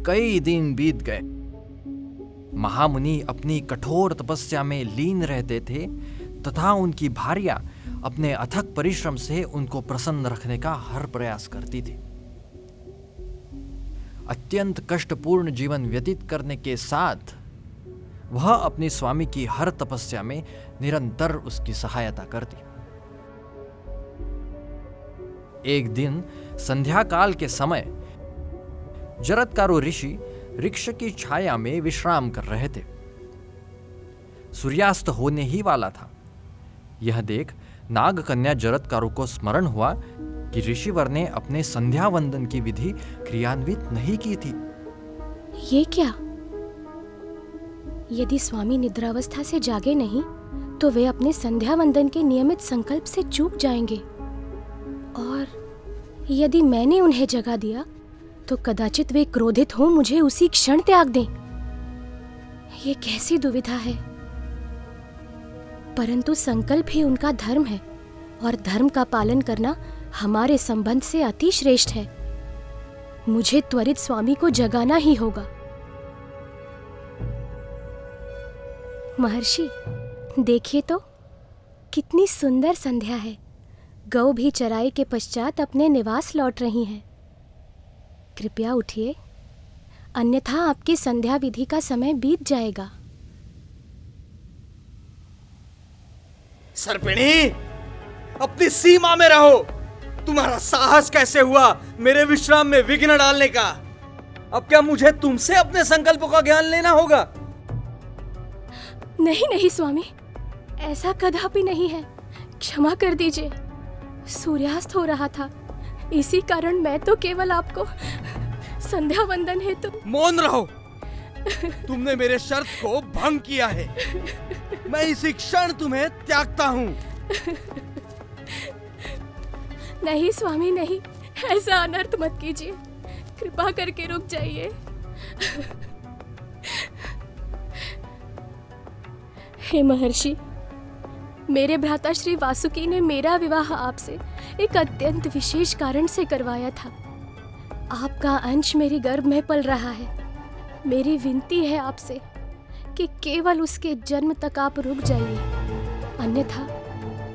कई दिन बीत गए। महामुनि अपनी कठोर तपस्या में लीन रहते थे तथा उनकी भार्या अपने अथक परिश्रम से उनको प्रसन्न रखने का हर प्रयास करती थी। अत्यंत कष्टपूर्ण जीवन व्यतीत करने के साथ वह अपने स्वामी की हर तपस्या में निरंतर उसकी सहायता करती। एक दिन संध्या काल के समय जरत्कारू ऋषि वृक्ष की छाया में विश्राम कर रहे थे। सूर्यास्त होने ही वाला था। यह देख नागकन्या जरत्कारू को स्मरण हुआ कि ऋषिवर ने अपने संध्या वंदन की विधि क्रियान्वित नहीं की थी। ये क्या? यदि स्वामी निद्रावस्था से जागे नहीं तो वे अपने संध्या वंदन के नियमित संकल्प से चूक जाएंगे, और यदि मैंने उन्हें जगा दिया तो कदाचित वे क्रोधित हो मुझे उसी क्षण त्याग दें। ये कैसी दुविधा है। परंतु संकल्प ही उनका धर्म है और धर्म का पालन करना हमारे संबंध से अति श्रेष्ठ है। मुझे त्वरित स्वामी को जगाना ही होगा। महर्षि, देखिए तो कितनी सुंदर संध्या है। गौ भी चराई के पश्चात अपने निवास लौट रही हैं। कृपया उठिए, अन्यथा आपकी संध्या विधि का समय बीत जाएगा। सर्पिणी, अपनी सीमा में रहो। तुम्हारा साहस कैसे हुआ मेरे विश्राम में विघ्न डालने का? अब क्या मुझे तुमसे अपने संकल्पों का ज्ञान लेना होगा? नहीं नहीं स्वामी, ऐसा कदापि नहीं है। क्षमा कर दीजिए। सूर्यास्त हो रहा था, इसी कारण मैं तो केवल आपको संध्या वंदन हेतु। मौन रहो। तुमने मेरे शर्त को भंग किया है। मैं इसी क्षण तुम्हें त्यागता हूँ। नहीं स्वामी, नहीं, ऐसा अनर्थ मत कीजिए। कृपा करके रुक जाइए। हे महर्षि, मेरे भ्राता श्री वासुकी ने मेरा विवाह आपसे एक अत्यंत विशेष कारण से करवाया था। आपका अंश मेरी गर्भ में पल रहा है। मेरी विनती है आपसे कि केवल उसके जन्म तक आप रुक जाइए, अन्यथा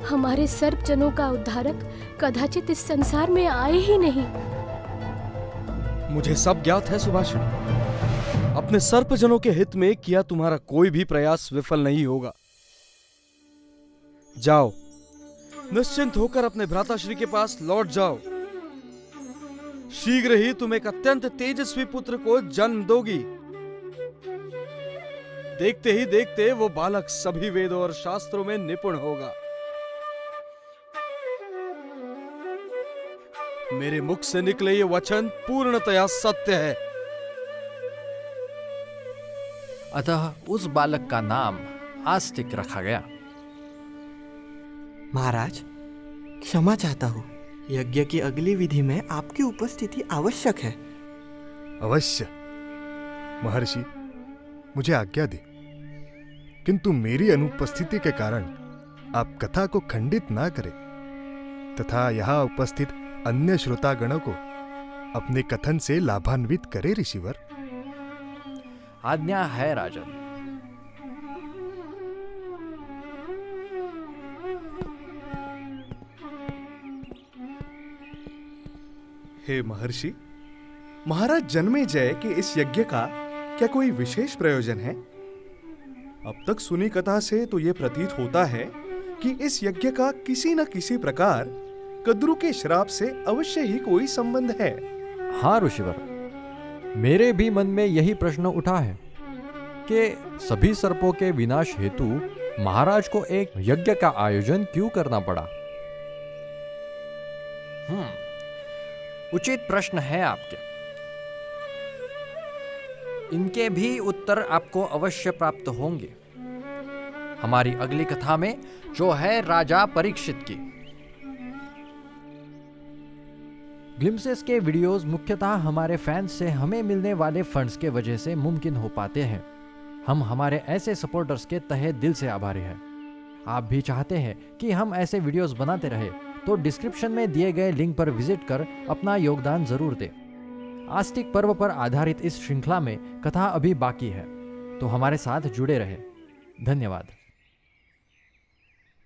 हमारे सर्पजनों का उद्धारक कदाचित इस संसार में आए ही नहीं। मुझे सब ज्ञात है सुभाषिणी। अपने सर्पजनों के हित में किया तुम्हारा कोई भी प्रयास विफल नहीं होगा। जाओ, निश्चिंत होकर अपने भ्राताश्री के पास लौट जाओ। शीघ्र ही तुम एक अत्यंत तेजस्वी पुत्र को जन्म दोगी। देखते ही देखते वो बालक सभी वेदों और शास्त्रों में निपुण होगा। मेरे मुख से निकले ये वचन पूर्णतया सत्य है। अतः उस बालक का नाम आस्तिक रखा गया। महाराज, क्षमा चाहता हूँ। यज्ञ की अगली विधि में आपकी उपस्थिति आवश्यक है। अवश्य महर्षि, मुझे आज्ञा दे, किंतु मेरी अनुपस्थिति के कारण आप कथा को खंडित ना करें तथा यहाँ उपस्थित अन्य श्रोतागणों को अपने कथन से लाभान्वित करे ऋषिवर। आज्ञा है राजन। हे महर्षि, महाराज जन्मेजय के इस यज्ञ का क्या कोई विशेष प्रयोजन है? अब तक सुनी कथा से तो यह प्रतीत होता है कि इस यज्ञ का किसी न किसी प्रकार कद्रु के श्राप से अवश्य ही कोई संबंध है। हाँ ऋषिवर, मेरे भी मन में यही प्रश्न उठा है कि सभी सर्पों के विनाश हेतु महाराज को एक यज्ञ का आयोजन क्यों करना पड़ा। उचित प्रश्न है आपके। इनके भी उत्तर आपको अवश्य प्राप्त होंगे हमारी अगली कथा में, जो है राजा परीक्षित की। ग्लिम्सेस के वीडियोस मुख्यतः हमारे फैंस से हमें मिलने वाले फंड्स के वजह से मुमकिन हो पाते हैं। हम हमारे ऐसे सपोर्टर्स के तहे दिल से आभारी हैं। आप भी चाहते हैं कि हम ऐसे वीडियोस बनाते रहे तो डिस्क्रिप्शन में दिए गए लिंक पर विजिट कर अपना योगदान जरूर दें। आस्तिक पर्व पर आधारित इस श्रृंखला में कथा अभी बाकी है, तो हमारे साथ जुड़े रहे। धन्यवाद।